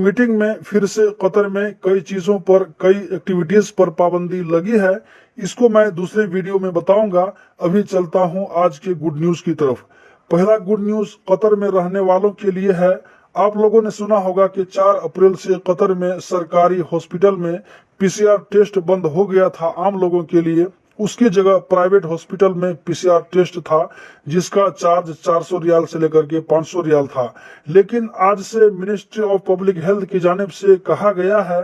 Meeting में फिर से कतर में कई चीजों पर, कई एक्टिविटीज पर पाबंदी लगी है। इसको मैं दूसरे वीडियो में बताऊंगा। अभी चलता हूं आज के गुड न्यूज की तरफ। पहला गुड न्यूज कतर में रहने वालों के लिए है। आप लोगों ने सुना होगा कि 4 अप्रैल से कतर में सरकारी हॉस्पिटल में पीसीआर टेस्ट बंद हो गया था आम लोगों के लिए। उसकी जगह प्राइवेट हॉस्पिटल में पीसीआर टेस्ट था, जिसका चार्ज 400 रियाल से लेकर के 500 रियाल था। लेकिन आज से मिनिस्ट्री ऑफ पब्लिक हेल्थ की जानिब से कहा गया है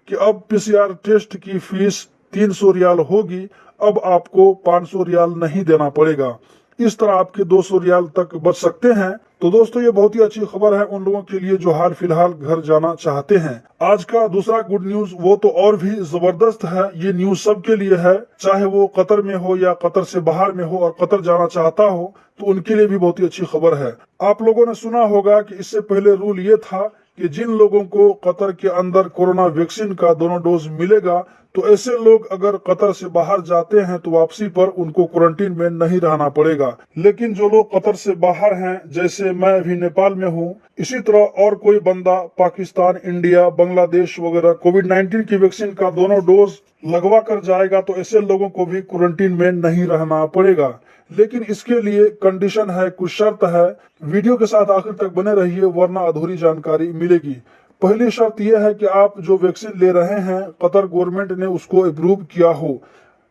कि अब पीसीआर टेस्ट की फीस 300 रियाल होगी। अब आपको 500 रियाल नहीं देना पड़ेगा। इस तरह आपके 200 रियाल तक बच सकते हैं। तो दोस्तों, ये बहुत ही अच्छी खबर है उन लोगों के लिए जो हाल फिलहाल घर जाना चाहते हैं। आज का दूसरा गुड न्यूज वो तो और भी जबरदस्त है। ये न्यूज सबके लिए है, चाहे वो कतर में हो या कतर से बाहर में हो और कतर जाना चाहता हो, तो उनके लिए भी बहुत ही अच्छी खबर है। आप लोगों ने सुना होगा कि इससे पहले रूल ये था कि जिन लोगों को कतर के अंदर कोरोना वैक्सीन का दोनों डोज मिलेगा, तो ऐसे लोग अगर कतर से बाहर जाते हैं तो वापसी पर उनको क्वारंटीन में नहीं रहना पड़ेगा। लेकिन जो लोग कतर से बाहर हैं, जैसे मैं अभी नेपाल में हूँ, इसी तरह और कोई बंदा पाकिस्तान, इंडिया, बांग्लादेश वगैरह कोविड-19 की वैक्सीन का दोनों डोज लगवा कर जाएगा, तो ऐसे लोगों को भी क्वारंटीन में नहीं रहना पड़ेगा। लेकिन इसके लिए कंडीशन है, कुछ शर्त है। वीडियो के साथ आखिर तक बने रहिए, वरना अधूरी जानकारी मिलेगी। पहली शर्त यह है कि आप जो वैक्सीन ले रहे हैं, कतर गवर्नमेंट ने उसको अप्रूव किया हो।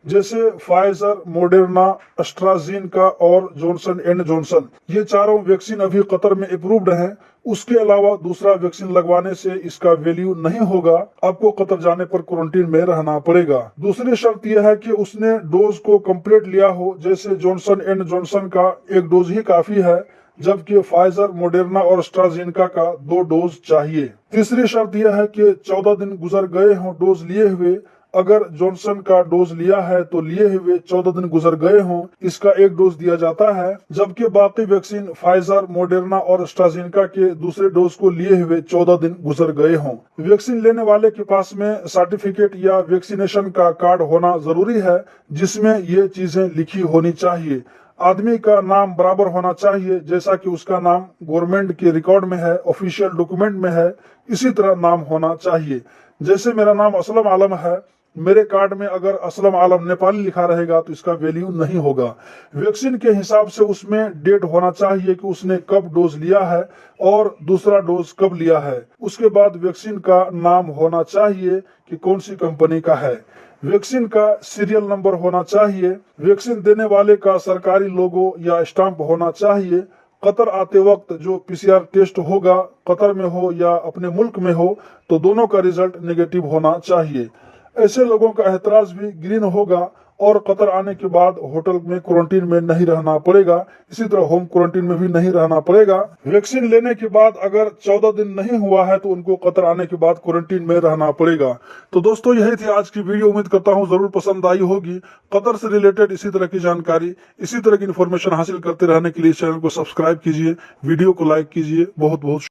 जैसे फाइजर, मॉडर्ना, एस्ट्राजेनेका और जॉनसन एंड जॉनसन, ये चारों वैक्सीन अभी कतर में अप्रूव्ड हैं। उसके अलावा दूसरा वैक्सीन लगवाने से इसका वैल्यू नहीं होगा। आपको कतर जाने पर क्वारंटीन में रहना पड़ेगा। दूसरी शर्त यह है कि उसने डोज को कंप्लीट लिया हो। जैसे जॉनसन एंड जॉनसन का 1 डोज ही काफी है, जबकि फाइजर, मॉडर्ना और एस्ट्राजेनेका का 2 डोज चाहिए। तीसरी शर्त यह है कि 14 दिन गुजर गए हों डोज लिए हुए। अगर जॉनसन का डोज लिया है तो लिए हुए 14 दिन गुजर गए हों, इसका 1 डोज दिया जाता है। जबकि बाकी वैक्सीन फाइजर, मॉडर्ना और एस्ट्राजेनेका के दूसरे डोज को लिए हुए 14 दिन गुजर गए हों। वैक्सीन लेने वाले के पास में सर्टिफिकेट या वैक्सीनेशन का कार्ड होना जरूरी है, जिसमें ये चीजें लिखी होनी चाहिए। आदमी का नाम बराबर होना चाहिए, जैसा कि उसका नाम गवर्नमेंट के रिकॉर्ड में है, ऑफिशियल डॉक्यूमेंट में है, इसी तरह नाम होना चाहिए। जैसे मेरा नाम असलम आलम है, मेरे कार्ड में अगर असलम आलम नेपाली लिखा रहेगा तो इसका वैल्यू नहीं होगा। वैक्सीन के हिसाब से उसमें डेट होना चाहिए कि उसने कब डोज लिया है और दूसरा डोज कब लिया है। उसके बाद वैक्सीन का नाम होना चाहिए कि कौन सी कंपनी का है। वैक्सीन का सीरियल नंबर होना चाहिए। वैक्सीन देने वाले का सरकारी लोगो या स्टाम्प होना चाहिए। कतर आते वक्त जो पीसीआर टेस्ट होगा, कतर में हो या अपने मुल्क में हो, तो दोनों का रिजल्ट नेगेटिव होना चाहिए। ऐसे लोगों का एतराज भी ग्रीन होगा और कतर आने के बाद होटल में क्वारंटीन में नहीं रहना पड़ेगा। इसी तरह होम क्वारंटीन में भी नहीं रहना पड़ेगा। वैक्सीन लेने के बाद अगर 14 दिन नहीं हुआ है तो उनको कतर आने के बाद क्वारंटीन में रहना पड़ेगा। तो दोस्तों, यही थी आज की वीडियो। उम्मीद करता हूँ जरूर पसंद आई होगी। कतर से रिलेटेड इसी तरह की जानकारी, इसी तरह की इन्फॉर्मेशन हासिल करते रहने के लिए चैनल को सब्सक्राइब कीजिए, वीडियो को लाइक कीजिए। बहुत बहुत